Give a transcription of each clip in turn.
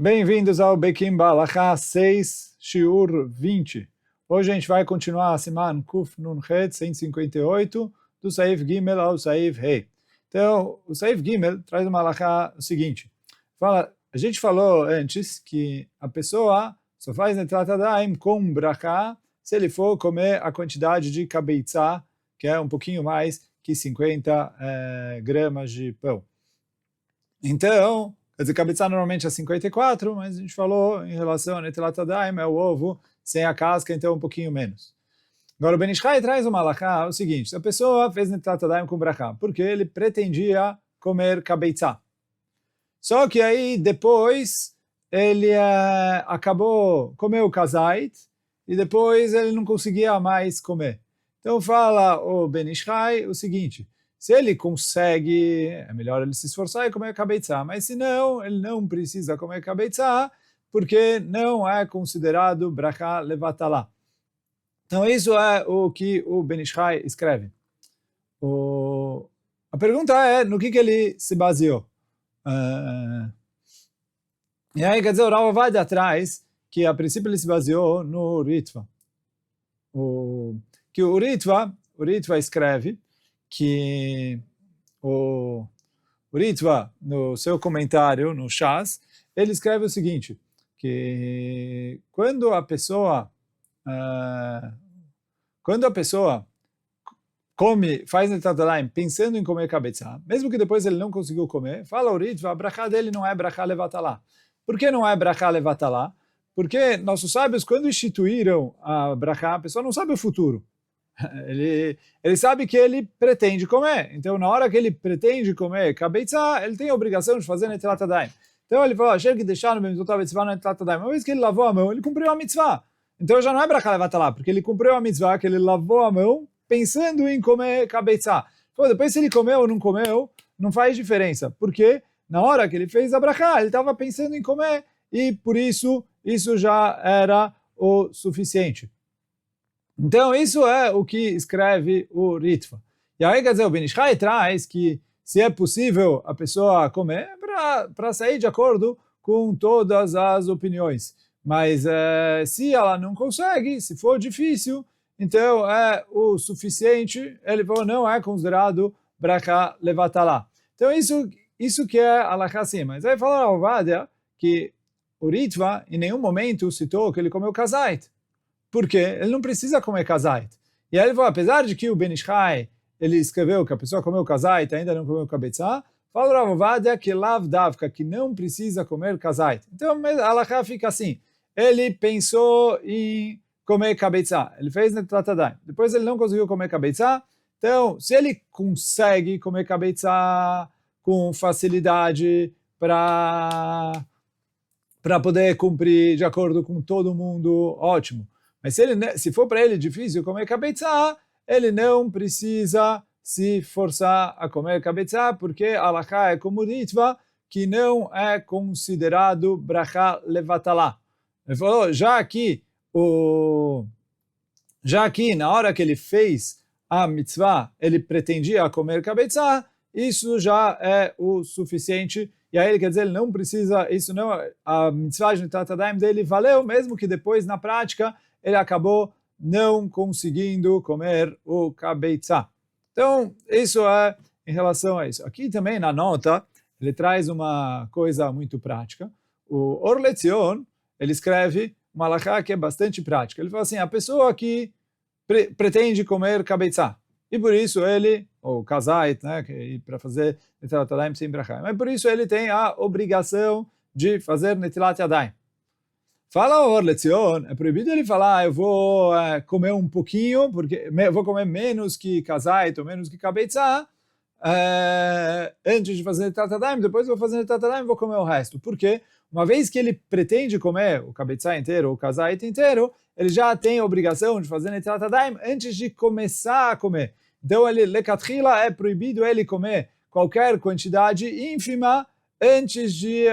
Bem-vindos ao Bekim Balachá 6, Shiur 20. Hoje a gente vai continuar a Siman Kuf Nun Het 158, do Saif Gimel ao Saif Rei. Então, o Saif Gimel traz uma Balachá o seguinte. A gente falou antes que a pessoa só faz Netlat Yadayim com brachá se ele for comer a quantidade de kabeitzá, que é um pouquinho mais que 50 gramas de pão. Então, quer dizer, kabeitzá normalmente é 54, mas a gente falou em relação a Netlat Yadayim, é o ovo sem a casca, então um pouquinho menos. Agora o Ben Ish Chai traz uma halakha, o seguinte, se a pessoa fez Netlat Yadayim com brachá, porque ele pretendia comer kabeitzá. Só que aí depois ele comeu o kazait e depois ele não conseguia mais comer. Então fala o Ben Ish Chai o seguinte, se ele consegue, é melhor ele se esforçar e comer kabeitzá, mas se não, ele não precisa comer kabeitzá, porque não é considerado brachá levatalá. Então isso é o que o Ben Ish Chai escreve. A pergunta é, no que ele se baseou? E aí, quer dizer, o Rav Ovadia atrás, que a princípio ele se baseou no Ritva. O Ritva escreve que o Ritva, no seu comentário, no Shas, ele escreve o seguinte, que quando a pessoa faz Netlat Yadayim pensando em comer kabeitzá, mesmo que depois ele não conseguiu comer, fala o Ritva, a brachá dele não é brachá levatalá. Por que não é brachá levatalá? Porque nossos sábios, quando instituíram a brachá, a pessoa não sabe o futuro. Ele sabe que ele pretende comer. Então, na hora que ele pretende comer kabeitzá, ele tem a obrigação de fazer Netlat Yadayim. Então, ele falou, achei que deixar no Bemitzvot HaMitzvah no Netlat Yadayim. Uma vez que ele lavou a mão, ele cumpriu a mitzvah. Então, já não é brachá levatalá, porque ele cumpriu a mitzvah, que ele lavou a mão, pensando em comer kabeitzá. Então, depois se ele comeu ou não comeu, não faz diferença. Porque na hora que ele fez a brachá, ele estava pensando em comer e por isso já era o suficiente. Então isso é o que escreve o Ritva. E aí quer dizer, o Ben Ish Chai traz que se é possível a pessoa comer para sair de acordo com todas as opiniões. Mas se ela não consegue, se for difícil, então é o suficiente, ele falou, não é considerado brachá levatalá. Então isso que é halakha sim. Mas aí fala a Ovadia que o Ritva em nenhum momento citou que ele comeu kazait. Por quê? Ele não precisa comer kazait. E aí ele falou, apesar de que o Ben Ish Chai, ele escreveu que a pessoa comeu kazait e ainda não comeu kabeitzá, fala o Rav Ovadia que lav davka, que não precisa comer kazait. Então a halakha fica assim, ele pensou em comer kabeitzá, ele fez Netlat Yadayim, depois ele não conseguiu comer kabeitzá, então se ele consegue comer kabeitzá com facilidade para poder cumprir de acordo com todo mundo, ótimo. Mas se for para ele difícil comer kabeitzá, ele não precisa se forçar a comer kabeitzá, porque a halakha é como Ritva, que não é considerado brachá levatalá. Ele falou, já que na hora que ele fez a mitzvah, ele pretendia comer kabeitzá, isso já é o suficiente. E aí ele quer dizer, ele não precisa, isso não, a mitzvah de Netlat Yadayim dele valeu, mesmo que depois, na prática, ele acabou não conseguindo comer o kabeitzá. Então, isso é em relação a isso. Aqui também, na nota, ele traz uma coisa muito prática. O Or LeTzion, ele escreve uma halakha que é bastante prática. Ele fala assim, a pessoa que pretende comer kabeitzá, e por isso ele, ou kazait, né, para fazer Netlat Yadayim sem brachá, mas por isso ele tem a obrigação de fazer Netlat Yadayim. Fala o Or LeTzion, é proibido ele falar, eu vou comer um pouquinho, porque eu vou comer menos que kazait ou menos que kabeitzá, antes de fazer Netlat Yadayim, depois eu vou fazer Netlat Yadayim e vou comer o resto. Por quê? Uma vez que ele pretende comer o kabeitzá inteiro ou o kazait inteiro, ele já tem a obrigação de fazer Netlat Yadayim antes de começar a comer. Então, lecatchila é proibido ele comer qualquer quantidade ínfima antes de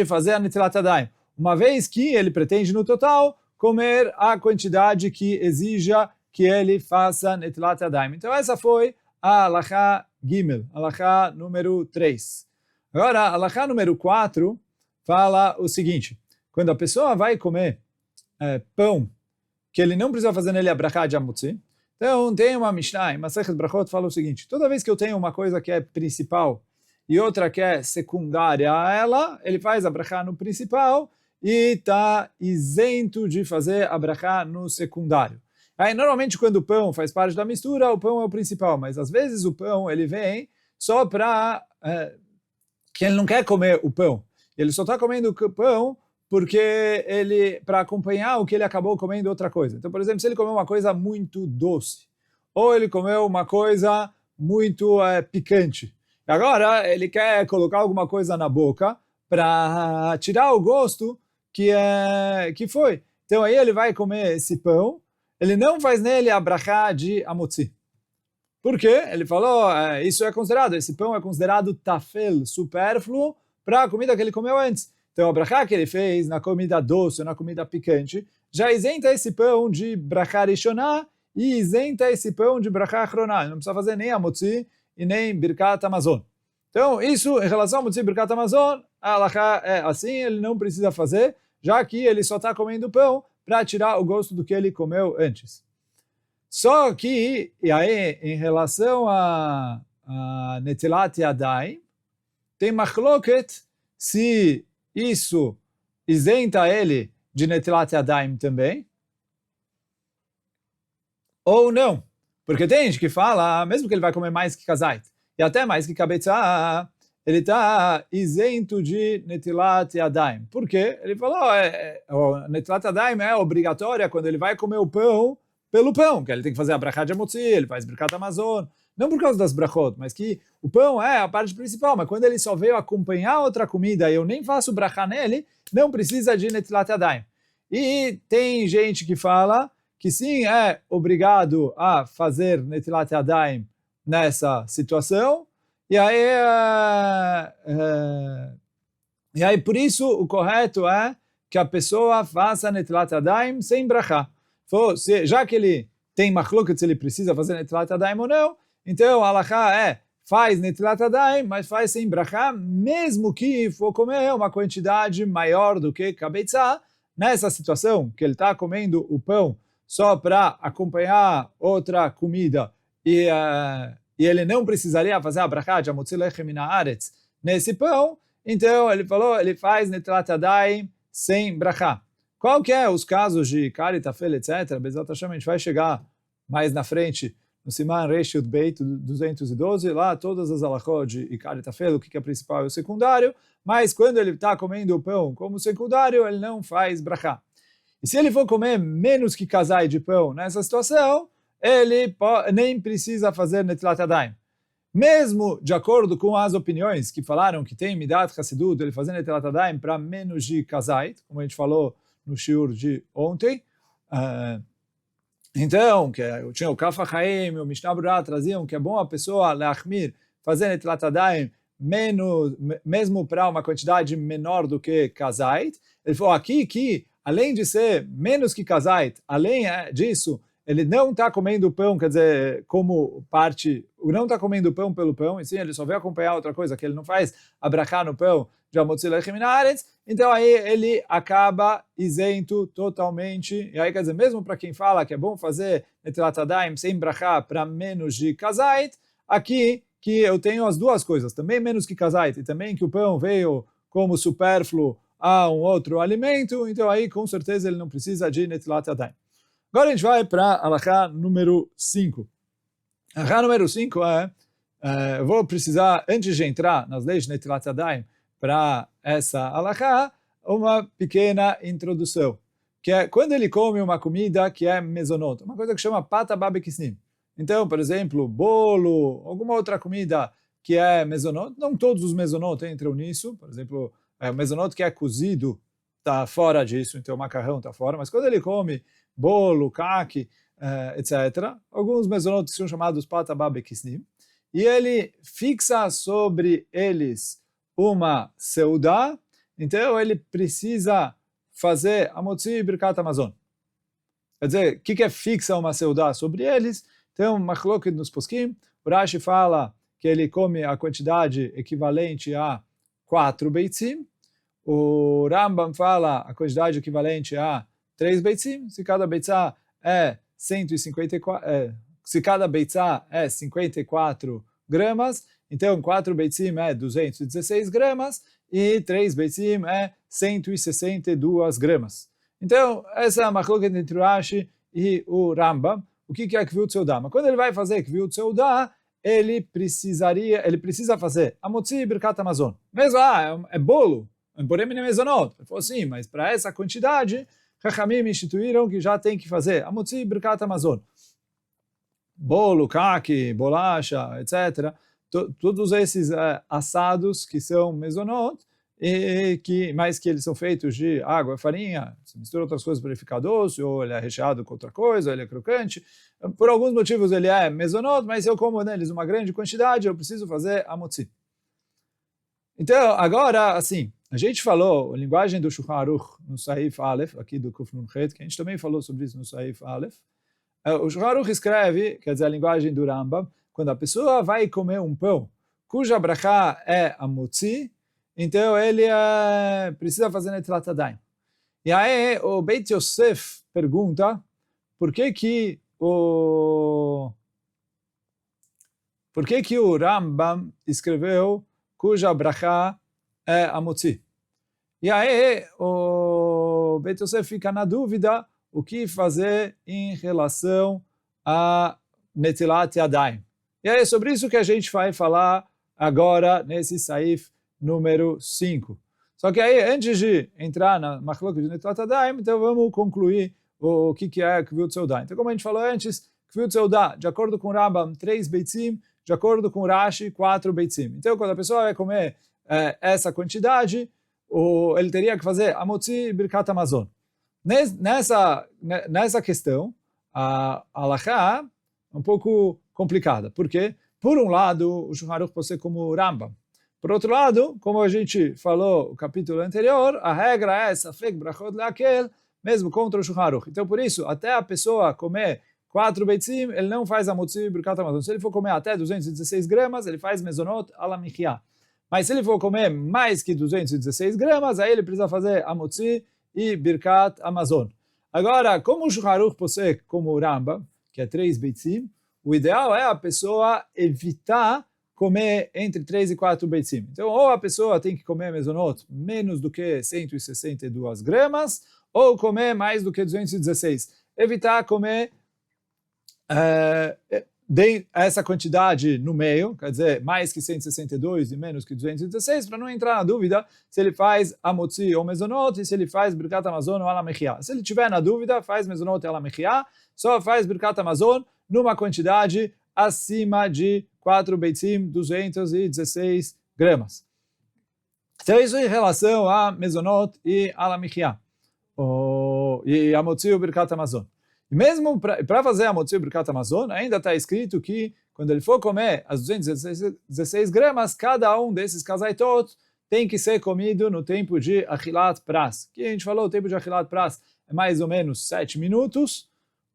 fazer a Netlat Yadayim. Uma vez que ele pretende, no total, comer a quantidade que exija que ele faça Netlat Yadayim. Então, essa foi a halakha Gimel, halakha número 3. Agora, a alahá número 4 fala o seguinte, quando a pessoa vai comer pão, que ele não precisa fazer nele a brachá de Amutzi, então tem uma Mishnah, em Masechet Brachot, fala o seguinte, toda vez que eu tenho uma coisa que é principal e outra que é secundária a ela, ele faz a brachá no principal e está isento de fazer a brachá no secundário. Aí, normalmente, quando o pão faz parte da mistura, o pão é o principal, mas às vezes o pão ele vem só para que ele não quer comer o pão. Ele só está comendo o pão porque ele, para acompanhar o que ele acabou comendo outra coisa. Então, por exemplo, se ele comeu uma coisa muito doce, ou ele comeu uma coisa muito picante, e agora ele quer colocar alguma coisa na boca para tirar o gosto que foi. Então aí ele vai comer esse pão, ele não faz nele a brachá de Amotzi. Por quê? Ele falou, isso é considerado, esse pão é considerado tafel, supérfluo, para a comida que ele comeu antes. Então a brachá que ele fez na comida doce, na comida picante, já isenta esse pão de brachá rishoná e isenta esse pão de brachá achroná. Ele não precisa fazer nem Amotzi e nem Birkat Hamazon. Então isso, em relação ao Amotzi e Birkat Hamazon, a alahá é assim, ele não precisa fazer, já que ele só está comendo pão para tirar o gosto do que ele comeu antes. Só que, e aí, em relação a Netilat Yadayim, tem machloket se isso isenta ele de Netilat Yadayim também, ou não. Porque tem gente que fala, mesmo que ele vai comer mais que kazait, e até mais que kabetzah, ele está isento de Netilat Yadayim. Por quê? Ele falou, Netilat Yadayim é obrigatória quando ele vai comer o pão, pelo pão, que ele tem que fazer a brachá de Amotzi, ele faz Birkat Hamazon, não por causa das brachot, mas que o pão é a parte principal, mas quando ele só veio acompanhar outra comida e eu nem faço brachá nele, não precisa de Netilat Yadayim. E tem gente que fala que sim, é obrigado a fazer Netilat Yadayim nessa situação, e aí por isso o correto é que a pessoa faça Netilat Yadayim sem brachá. Já que ele tem machloket se ele precisa fazer Netilat Yadayim ou não, então a alahá faz Netilat Yadayim, mas faz sem brachá, mesmo que for comer uma quantidade maior do que kabetzah, nessa situação que ele está comendo o pão só para acompanhar outra comida e ele não precisaria fazer a brachá de Amotzi lechem min haaretz nesse pão, então ele falou, ele faz Netilat Yadayim sem brachá. Qual que é os casos de Kari, Tafel, etc. Bezat Hashem, a gente vai chegar mais na frente, no Siman Reish Yud Beit 212, lá todas as alachot de Kari, Tafel, o que é principal e o secundário, mas quando ele está comendo o pão como secundário, ele não faz brachá. E se ele for comer menos que kazai de pão nessa situação, ele nem precisa fazer Netilat Yadayim. Mesmo de acordo com as opiniões que falaram que tem Midat Hassidut, ele fazer Netilat Yadayim para menos de kazai, como a gente falou no shiur de ontem. Então, que tinha o Kaf HaChaim, o Mishnah Berurah traziam que é bom a pessoa leachmir, fazer Netilat Yadayim mesmo para uma quantidade menor do que kazait. Ele falou aqui que, além de ser menos que kazait, além disso, ele não está comendo pão, quer dizer, como parte, não está comendo pão pelo pão, e sim, ele só veio acompanhar outra coisa, que ele não faz a brachá no pão de Amotzi lechem min haaretz, então aí ele acaba isento totalmente, e aí quer dizer, mesmo para quem fala que é bom fazer Netilat Yadayim sem brachá para menos de kazait, aqui que eu tenho as duas coisas, também menos que kazait, e também que o pão veio como supérfluo a um outro alimento, então aí com certeza ele não precisa de Netilat Yadayim. Agora a gente vai para a alahá número 5. A alahá número 5 eu vou precisar, antes de entrar nas leis de Netilat Yadayim, para essa alahá, uma pequena introdução, que é quando ele come uma comida que é mezonot, uma coisa que chama pata babekisnim. Então, por exemplo, bolo, alguma outra comida que é mezonot, não todos os mezonot entram nisso, por exemplo, o mezonot que é cozido está fora disso, então o macarrão está fora, mas quando ele come bolo, kaki, etc., alguns mezonot são chamados pata babekisnim, e ele fixa sobre eles uma seudá, então ele precisa fazer Amotzi e Birkat Hamazon. Quer dizer, o que é fixa uma seudá sobre eles? Então, machloket nos poskim, o Rashi fala que ele come a quantidade equivalente a 4 beitzim. O Rambam fala a quantidade equivalente a 3 beitzim. Se cada beitzá é 154, se cada beitzá é 54 gramas, então 4 beitzim é 216 gramas e 3 beitzim é 162 gramas. Então, essa é a machloket entre o Rashi e o Rambam. O que é Kviut Seudá? Mas quando ele vai fazer Kviut Seudá, ele precisa fazer Amotzi e Birkat Hamazon. Mesmo, é bolo, porém nem mezonot. Ele falou assim, mas para essa quantidade, Chachamim instituíram que já tem que fazer Amotzi e Birkat Hamazon. Bolo, kaki, bolacha, etc. Todos esses assados que são mezonot, mas que eles são feitos de água e farinha, se mistura outras coisas para ele ficar doce, ou ele é recheado com outra coisa, ou ele é crocante. Por alguns motivos ele é mezonot, mas se eu como neles uma grande quantidade, eu preciso fazer amotzi. Então, agora, assim, a gente falou a linguagem do Shulchan Aruch no Saif Aleph, aqui do Kuf Nun Het, que a gente também falou sobre isso no Saif Aleph. O Shulchan Aruch escreve, quer dizer, a linguagem do Rambam, quando a pessoa vai comer um pão cuja brachá é amotzi, então ele precisa fazer Netilat Yadayim. E aí o Beit Yosef pergunta por que o Rambam escreveu cuja brachá é amotzi. E aí o Beit Yosef fica na dúvida o que fazer em relação a Netilat Yadayim. E aí é sobre isso que a gente vai falar agora nesse Saif número 5. Só que aí, antes de entrar na Machloket de Netilat Yadayim, então vamos concluir o que é Kviut Seudá. Então, como a gente falou antes, Kviut Seudá, de acordo com o Rambam, 3 beitzim, de acordo com o Rashi, 4 beitzim. Então, quando a pessoa vai comer essa quantidade, ele teria que fazer Amotzi e Birkat Hamazon. Nessa questão, a halachá é um pouco complicada. Por quê? Por um lado, o Shulchan Aruch pode ser como o Rambam. Por outro lado, como a gente falou no capítulo anterior, a regra é Safek Brachot Leakel, mesmo contra o Shulchan Aruch. Então, por isso, até a pessoa comer 4 beitzim, ele não faz Amotzi e Birkat Hamazon. Se ele for comer até 216 gramas, ele faz Mezonot ala Michia. Mas se ele for comer mais que 216 gramas, aí ele precisa fazer Amotzi e Birkat Hamazon. Agora, como o Shulchan Aruch pode ser como o Rambam, que é 3 beitzim, o ideal é a pessoa evitar comer entre 3 e 4 beitzim. Então, ou a pessoa tem que comer mezonot menos do que 162 gramas, ou comer mais do que 216. Evitar comer essa quantidade no meio, quer dizer, mais que 162 e menos que 216, para não entrar na dúvida se ele faz amotzi ou mezonot, e se ele faz birkat hamazon ou ala mechia. Se ele tiver na dúvida, faz mezonot e ala mechia, só faz birkat hamazon numa quantidade acima de 4 beitzim, 216 gramas. Então, isso em relação a mezonot e ala mechia, e amotzi ou birkat hamazon. E mesmo para fazer a Motzi Birkat Hamazon, ainda está escrito que quando ele for comer as 216 gramas, cada um desses kazaitot tem que ser comido no tempo de Achilat Pras. Que a gente falou, o tempo de Achilat Pras é mais ou menos 7 minutos,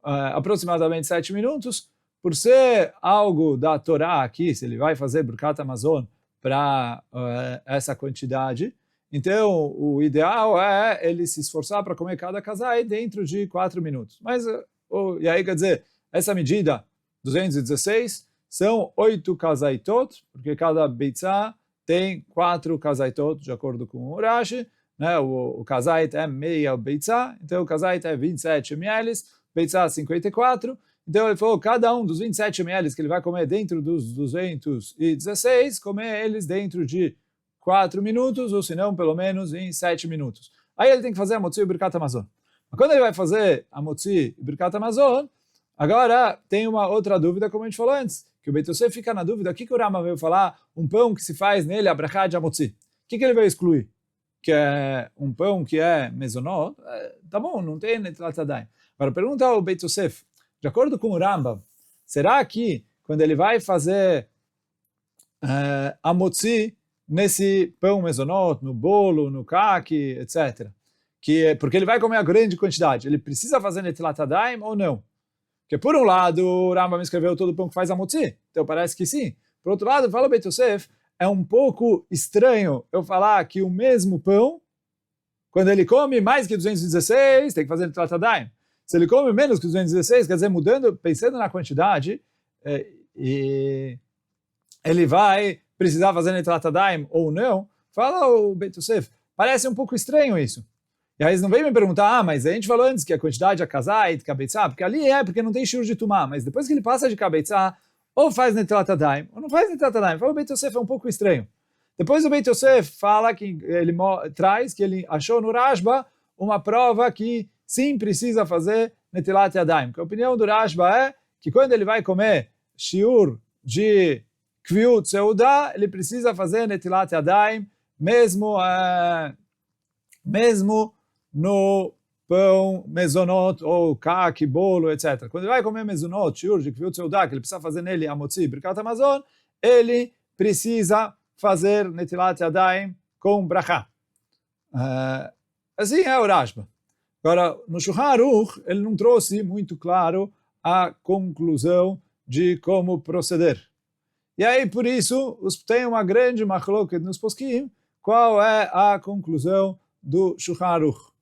aproximadamente 7 minutos. Por ser algo da Torá aqui, se ele vai fazer Birkat Hamazon para essa quantidade, então, o ideal é ele se esforçar para comer cada casai dentro de 4 minutos. Mas, e aí, quer dizer, essa medida, 216, são 8 casaitot, porque cada beitzá tem 4 casaitot, de acordo com o Rashi. Né? O casait é meia beitzá, então o casait é 27 ml, beitzá 54. Então, ele falou, cada um dos 27 ml que ele vai comer dentro dos 216, comer eles dentro de 4 minutos, ou se não, pelo menos em 7 minutos. Aí ele tem que fazer a Motzi e Birkat Hamazon. Mas quando ele vai fazer a Motzi e Birkat Hamazon, agora tem uma outra dúvida, como a gente falou antes, que o Beit Yosef fica na dúvida, o que o Rambam veio falar? Um pão que se faz nele, a brachá de Motzi. O que ele vai excluir? Que é um pão que é mezonot? Tá bom, não tem Netilat Yadayim. Agora, pergunta ao Beit Yosef, de acordo com o Rambam, será que quando ele vai fazer a Motzi, nesse pão mezonot, no bolo, no kaki, etc. Porque ele vai comer a grande quantidade. Ele precisa fazer Netilat Yadayim ou não? Porque por um lado, o Rambam escreveu todo o pão que faz a Motzi. Então parece que sim. Por outro lado, fala o Beit Yosef, é um pouco estranho eu falar que o mesmo pão, quando ele come mais que 216, tem que fazer Netilat Yadayim. Se ele come menos que 216, quer dizer, mudando, pensando na quantidade, e ele vai precisar fazer Netilat Yadayim ou não, fala o Beit Yosef, parece um pouco estranho isso. E aí eles não vêm me perguntar, mas a gente falou antes que a quantidade é casar e de cabeçar, porque ali porque não tem shiur de tumá, mas depois que ele passa de cabeçar, ou faz Netilat Yadayim, ou não faz Netilat Yadayim. Fala o Beit Yosef é um pouco estranho. Depois o Beit Yosef fala que ele traz que ele achou no Rashba uma prova que sim precisa fazer Netilat Yadayim. A opinião do Rashba é que quando ele vai comer shiur de Kviut Seudah, ele precisa fazer Netilat Yadayim, mesmo no pão, mezonot, ou kaki, bolo, etc. Quando ele vai comer mezonot, shiur de Kviut Seudah, que ele precisa fazer nele amotzi, birkat hamazon, ele precisa fazer Netilat Yadayim com brachá. Assim é o Rashba. Agora, no Shulchan Aruch, ele não trouxe muito claro a conclusão de como proceder. E aí, por isso, tem uma grande machloket nos poskim, qual é a conclusão do Shulchan Aruch.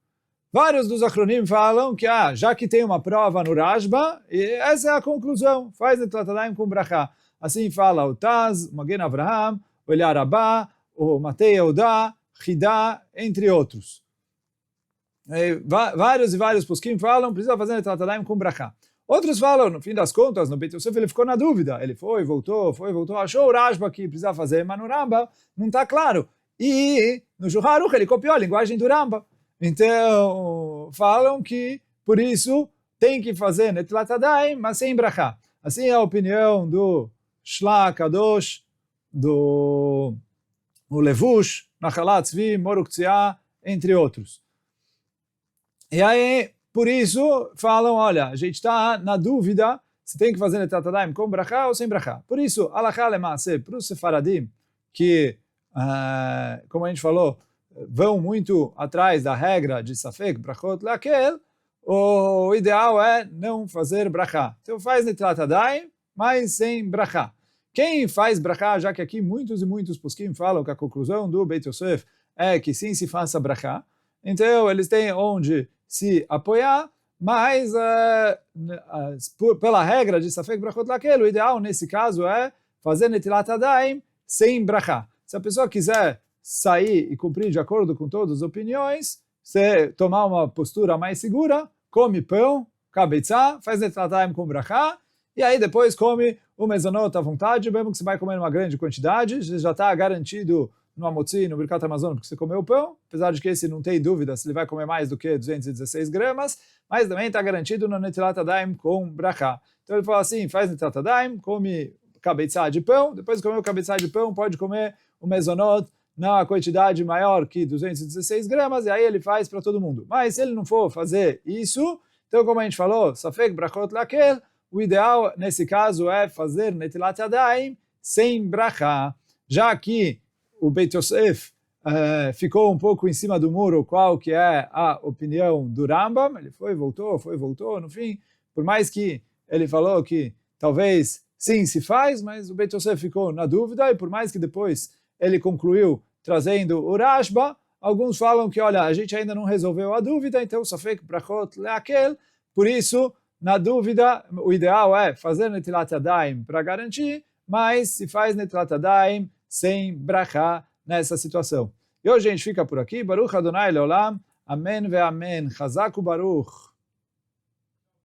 Vários dos acronim falam que, já que tem uma prova no Rashba, e essa é a conclusão, faz Netilat Yadayim com brachá. Assim fala o Taz, o Magen Avraham, o Eliar Abba, o Matei Eudá, Hidá, entre outros. Vários poskim falam, precisa fazer Netilat Yadayim com brachá. Outros falam, no fim das contas, no Beit Yosef ele ficou na dúvida. Ele foi, voltou, achou o Rashba que precisa fazer, mas no Ramba não está claro. E no Shulchan Aruch ele copiou a linguagem do Ramba. Então, falam que, por isso, tem que fazer Netilat Yadayim, mas sem brachá. Assim é a opinião do Shla Kadosh, do Levush, Nachalat Tzvi, Moruk Tzia, entre outros. E aí, por isso, falam, olha, a gente está na dúvida se tem que fazer Netilat Yadayim com brachá ou sem brachá. Por isso, alachá lemaaseh, para os sefaradim, que, como a gente falou, vão muito atrás da regra de Safek, brachot lakel, o ideal é não fazer brachá. Então faz Netilat Yadayim, mas sem brachá. Quem faz brachá, já que aqui muitos e muitos poskim falam que a conclusão do Beit Yosef é que sim se faça brachá, então eles têm onde se apoiar, mas pela regra de Safek brachot lakel, o ideal nesse caso é fazer Netilat Yadayim sem brachá. Se a pessoa quiser sair e cumprir de acordo com todas as opiniões, você tomar uma postura mais segura, come pão, kabetzá, faz Netilat Yadayim com brachá, e aí depois come o mezonot à vontade, mesmo que você vai comer uma grande quantidade, já está garantido no amotzi, no birkat hamazon, porque você comeu o pão, apesar de que esse não tem dúvida se ele vai comer mais do que 216 gramas, mas também está garantido no Netilat Yadayim com brachá. Então ele fala assim, faz Netilat Yadayim, come kabetzá de pão, depois de comer o kabetzá de pão, pode comer o mezonot na quantidade maior que 216 gramas, e aí ele faz para todo mundo. Mas se ele não for fazer isso, então como a gente falou, Safek brachot lakel, o ideal nesse caso é fazer Netilat Yadayim sem brachá. Já que o Beit Yosef ficou um pouco em cima do muro qual que é a opinião do Rambam, ele foi, voltou, no fim, por mais que ele falou que talvez sim se faz, mas o Beit Yosef ficou na dúvida, e por mais que depois ele concluiu trazendo o Rashba, alguns falam que, olha, a gente ainda não resolveu a dúvida, então Safek brachot leakel, por isso, na dúvida, o ideal é fazer Netilat Yadayim para garantir, mas se faz Netilat Yadayim sem brachá nessa situação. E hoje a gente fica por aqui. Baruch Adonai Leolam. Amém ve Amém. Chazak u'baruch.